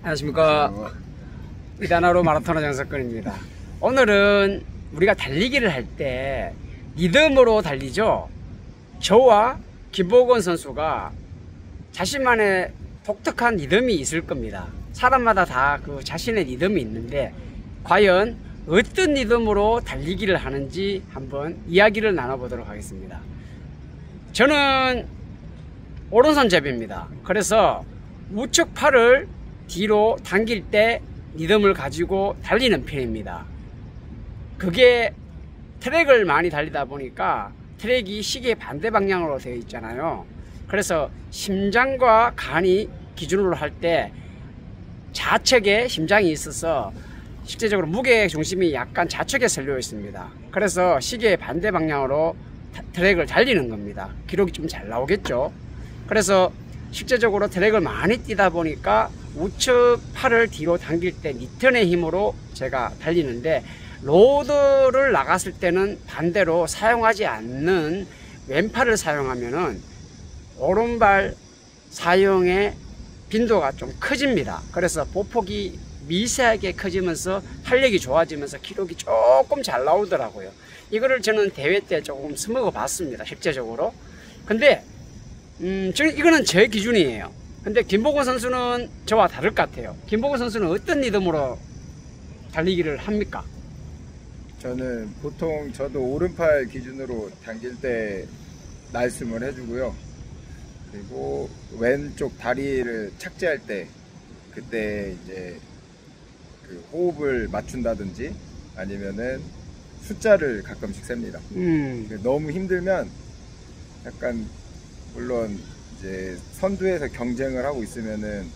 안녕하십니까. 이다나로 마라토너 정석근입니다. 오늘은 우리가 달리기를 할 때 리듬으로 달리죠. 저와 김보건 선수가 자신만의 독특한 리듬이 있을 겁니다. 사람마다 다 그 자신의 리듬이 있는데 과연 어떤 리듬으로 달리기를 하는지 한번 이야기를 나눠보도록 하겠습니다. 저는 오른손잡이입니다. 그래서 우측 팔을 뒤로 당길 때 리듬을 가지고 달리는 편입니다. 그게 트랙을 많이 달리다 보니까 트랙이 시계 반대 방향으로 되어 있잖아요. 그래서 심장과 간이 기준으로 할 때 좌측에 심장이 있어서 실제적으로 무게 중심이 약간 좌측에 설려 있습니다. 그래서 시계 반대 방향으로 트랙을 달리는 겁니다. 기록이 좀 잘 나오겠죠. 그래서 실제적으로 트랙을 많이 뛰다 보니까 우측 팔을 뒤로 당길 때 리턴의 힘으로 제가 달리는데, 로드를 나갔을 때는 반대로 사용하지 않는 왼팔을 사용하면은 오른발 사용의 빈도가 좀 커집니다. 그래서 보폭이 미세하게 커지면서 탄력이 좋아지면서 기록이 조금 잘 나오더라고요. 이거를 저는 대회 때 조금 써먹어 봤습니다, 실제적으로. 근데 이거는 제 기준이에요. 근데 김보건 선수는 저와 다를 것 같아요. 김보건 선수는 어떤 리듬으로 달리기를 합니까? 저는 보통 저도 오른팔 기준으로 당길 때 날숨을 해주고요. 그리고 왼쪽 다리를 착지할 때 그때 이제 그 호흡을 맞춘다든지 아니면은 숫자를 가끔씩 셉니다. 너무 힘들면 약간, 물론 이제 선두에서 경쟁을 하고 있으면은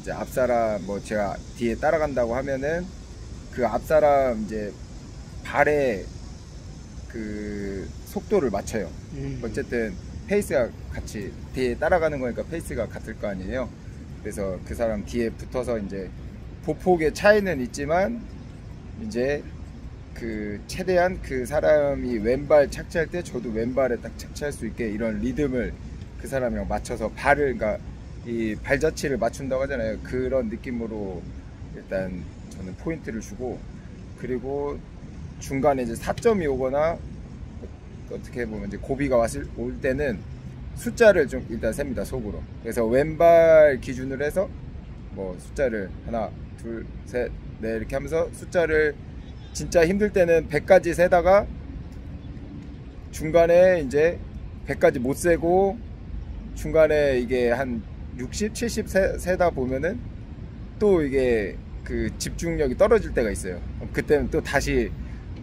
이제 앞사람 뭐 제가 뒤에 따라간다고 하면은 그 앞사람 이제 발에 그 속도를 맞춰요. 어쨌든 페이스가 같이 뒤에 따라가는 거니까 페이스가 같을 거 아니에요. 그래서 그 사람 뒤에 붙어서 이제 보폭의 차이는 있지만 이제 그 최대한 그 사람이 왼발 착지할 때 저도 왼발에 딱 착지할 수 있게 이런 리듬을 그 사람이랑 맞춰서 발을, 그러니까 이 발자취를 맞춘다고 하잖아요. 그런 느낌으로 일단 저는 포인트를 주고, 그리고 중간에 이제 4점이 오거나 어떻게 보면 이제 고비가 올 때는 숫자를 좀 일단 셉니다, 속으로. 그래서 왼발 기준으로 해서 뭐 숫자를 하나, 둘, 셋, 넷 이렇게 하면서 숫자를 진짜 힘들 때는 100까지 세다가 중간에 이제 100까지 못 세고 중간에 이게 한 60, 70 세다 보면은 또 이게 그 집중력이 떨어질 때가 있어요. 그때는 또 다시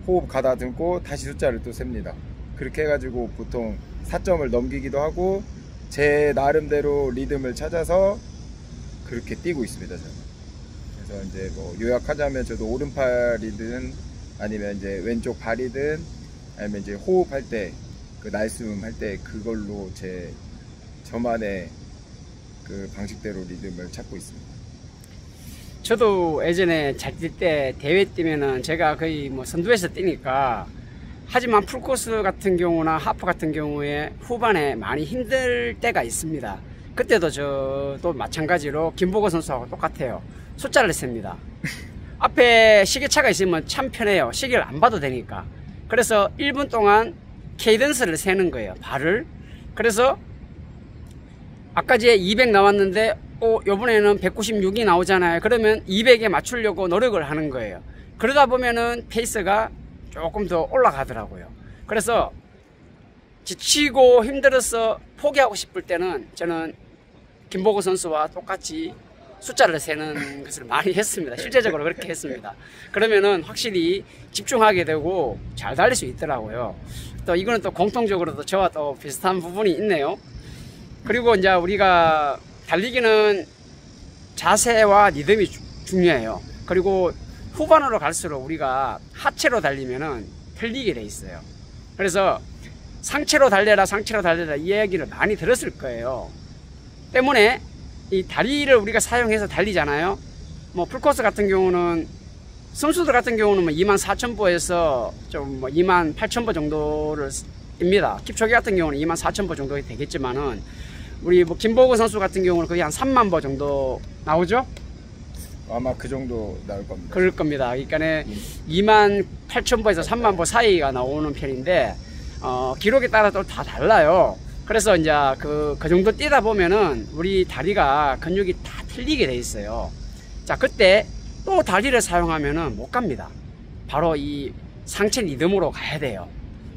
호흡 가다듬고 다시 숫자를 또 셉니다. 그렇게 해가지고 보통 4점을 넘기기도 하고 제 나름대로 리듬을 찾아서 그렇게 뛰고 있습니다, 저는. 그래서 이제 뭐 요약하자면 저도 오른팔이든 아니면 이제 왼쪽 발이든 아니면 이제 호흡할 때 그 날숨 할 때 그걸로 저만의 그 방식대로 리듬을 찾고 있습니다. 저도 예전에 잘 뛸 때 대회 뛰면은 제가 거의 뭐 선두에서 뛰니까, 하지만 풀코스 같은 경우나 하프 같은 경우에 후반에 많이 힘들 때가 있습니다. 그때도 저도 마찬가지로 김보건 선수하고 똑같아요. 숫자를 셉니다. 앞에 시계차가 있으면 참 편해요. 시계를 안 봐도 되니까. 그래서 1분 동안 케이던스를 세는 거예요, 발을. 그래서 아까 제 200 나왔는데 요번에는 196이 나오잖아요. 그러면 200에 맞추려고 노력을 하는 거예요. 그러다 보면은 페이스가 조금 더 올라가더라고요. 그래서 지치고 힘들어서 포기하고 싶을 때는 저는 김보건 선수와 똑같이 숫자를 세는 것을 많이 했습니다. 실제적으로 그렇게 했습니다. 그러면은 확실히 집중하게 되고 잘 달릴 수 있더라고요. 또 이거는 또 공통적으로도 저와 또 비슷한 부분이 있네요. 그리고 이제 우리가 달리기는 자세와 리듬이 중요해요. 그리고 후반으로 갈수록 우리가 하체로 달리면은 틀리게 돼 있어요. 그래서 상체로 달려라, 상체로 달려라 이 이야기를 많이 들었을 거예요. 때문에 이 다리를 우리가 사용해서 달리잖아요. 뭐 풀코스 같은 경우는, 선수들 같은 경우는 뭐 24,000보에서 좀 뭐 28,000보 정도를 입니다. 킵초게 같은 경우는 24,000보 정도 되겠지만은 우리 뭐 김보건 선수 같은 경우는 거의 한 3만 보 정도 나오죠. 아마 그 정도 나올 겁니다. 그럴 겁니다. 그러니까 28,000보에서 30,000보 사이가 나오는 편인데 기록에 따라 또 다 달라요. 그래서 이제 그 정도 뛰다 보면은 우리 다리가 근육이 다 틀리게 돼 있어요. 자, 그때 또 다리를 사용하면은 못 갑니다. 바로 이 상체 리듬으로 가야 돼요.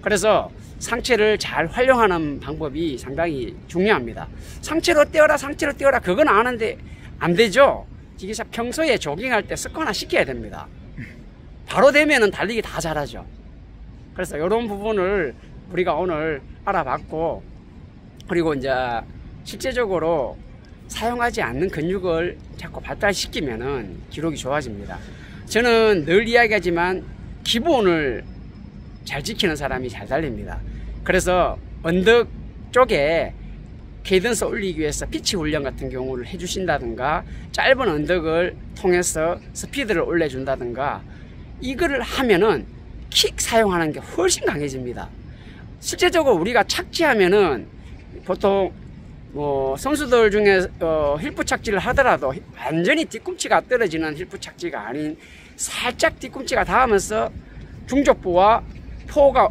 그래서 상체를 잘 활용하는 방법이 상당히 중요합니다. 상체로 뛰어라, 상체로 뛰어라, 그건 아는데 안 되죠. 이게 평소에 조깅할 때 습관화 시켜야 됩니다. 바로 되면은 달리기 다 잘하죠. 그래서 이런 부분을 우리가 오늘 알아봤고, 그리고 이제 실제적으로 사용하지 않는 근육을 자꾸 발달시키면은 기록이 좋아집니다. 저는 늘 이야기하지만 기본을 잘 지키는 사람이 잘 달립니다. 그래서 언덕 쪽에 케이던스 올리기 위해서 피치 훈련 같은 경우를 해주신다든가, 짧은 언덕을 통해서 스피드를 올려준다든가, 이거를 하면은 킥 사용하는 게 훨씬 강해집니다. 실제적으로 우리가 착지하면은 보통 선수들 중에 힐프 착지를 하더라도 완전히 뒤꿈치가 떨어지는 힐프 착지가 아닌 살짝 뒤꿈치가 닿으면서 중족부와 포가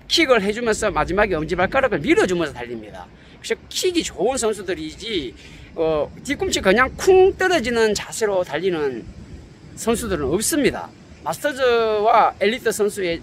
킥을 해주면서 마지막에 엄지발가락을 밀어주면서 달립니다. 그래서 킥이 좋은 선수들이지 뒤꿈치 그냥 쿵 떨어지는 자세로 달리는 선수들은 없습니다. 마스터즈와 엘리트 선수의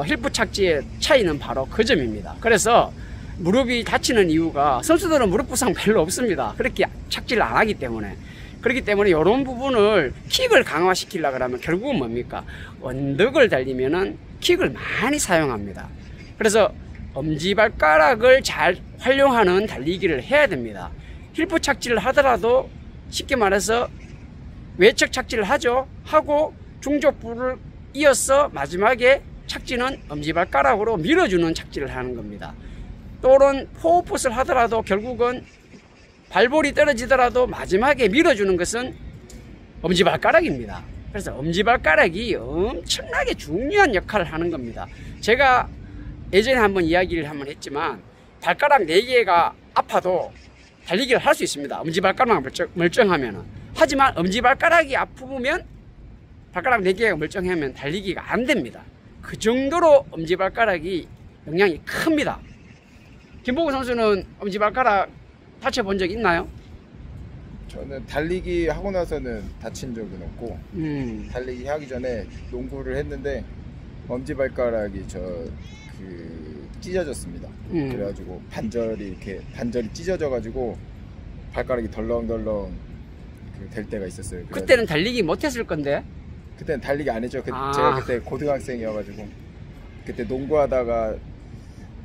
힐프 착지의 차이는 바로 그 점입니다. 그래서 무릎이 다치는 이유가, 선수들은 무릎 부상 별로 없습니다. 그렇게 착지를 안 하기 때문에. 그렇기 때문에 이런 부분을 킥을 강화시키려고 하면 결국은 뭡니까? 언덕을 달리면은 킥을 많이 사용합니다. 그래서 엄지발가락을 잘 활용하는 달리기를 해야 됩니다. 힐프 착지를 하더라도 쉽게 말해서 외측 착지를 하고 중족부를 이어서 마지막에 착지는 엄지발가락으로 밀어주는 착지를 하는 겁니다. 또는 포어풋을 하더라도 결국은 발볼이 떨어지더라도 마지막에 밀어주는 것은 엄지발가락입니다. 그래서 엄지발가락이 엄청나게 중요한 역할을 하는 겁니다. 제가 예전에 한번 이야기를 했지만 발가락 4개가 아파도 달리기를 할 수 있습니다. 엄지발가락만 멀쩡하면. 하지만 엄지발가락이 아프면 발가락 4개가 멀쩡하면 달리기가 안 됩니다. 그 정도로 엄지발가락이 영향이 큽니다. 김보근 선수는 엄지발가락 다쳐본 적 있나요? 저는 달리기 하고 나서는 다친 적은 없고, 달리기 하기 전에 농구를 했는데 엄지발가락이 찢어졌습니다. 그래가지고 반절이 찢어져가지고 발가락이 덜렁덜렁 될 때가 있었어요. 그때는 달리기 못했을 건데? 그때는 달리기 안 했죠. 제가 그때 고등학생이어가지고, 그때 농구하다가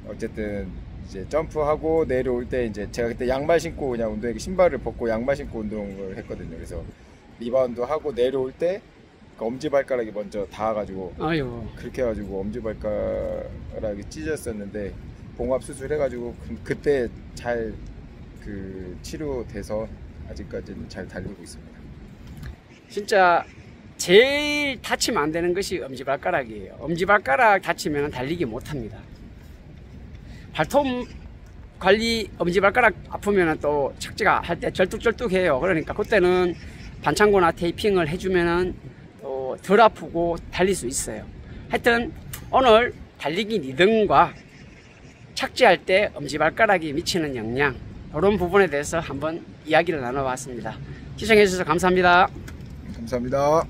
어쨌든 이제 점프하고 내려올 때 이제 제가 그때 양말 신고 그냥 운동회 신발을 벗고 양말 신고 운동을 했거든요. 그래서 리바운드 하고 내려올 때 엄지발가락이 먼저 닿아가지고, 그렇게 해가지고 엄지발가락이 찢어졌었는데 봉합 수술해가지고 그때 잘 치료돼서 아직까지는 잘 달리고 있습니다. 진짜 제일 다치면 안 되는 것이 엄지발가락이에요. 엄지발가락 다치면 달리기 못합니다. 발톱 관리, 엄지발가락 아프면 또 착지가 할 때 절뚝절뚝해요. 그러니까 그때는 반창고나 테이핑을 해주면 또 덜 아프고 달릴 수 있어요. 하여튼 오늘 달리기 리듬과 착지할 때 엄지발가락이 미치는 영향, 이런 부분에 대해서 한번 이야기를 나눠봤습니다. 시청해 주셔서 감사합니다. 감사합니다.